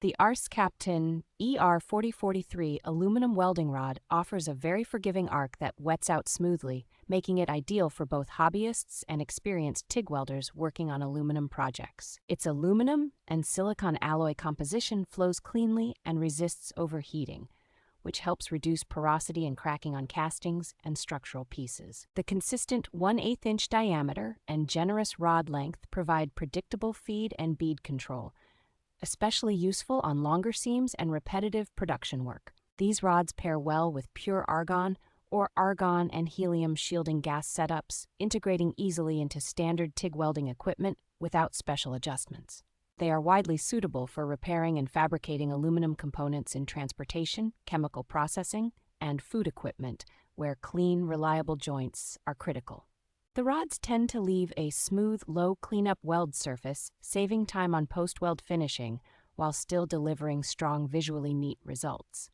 The ARCCAPTAIN ER4043 aluminum welding rod offers a very forgiving arc that wets out smoothly, making it ideal for both hobbyists and experienced TIG welders working on aluminum projects. Its aluminum and silicon alloy composition flows cleanly and resists overheating, which helps reduce porosity and cracking on castings and structural pieces. The consistent 1/8 inch diameter and generous rod length provide predictable feed and bead control, especially useful on longer seams and repetitive production work. These rods pair well with pure argon or argon and helium shielding gas setups, integrating easily into standard TIG welding equipment without special adjustments. They are widely suitable for repairing and fabricating aluminum components in transportation, chemical processing, and food equipment, where clean, reliable joints are critical. The rods tend to leave a smooth, low cleanup weld surface, saving time on post-weld finishing while still delivering strong, visually neat results.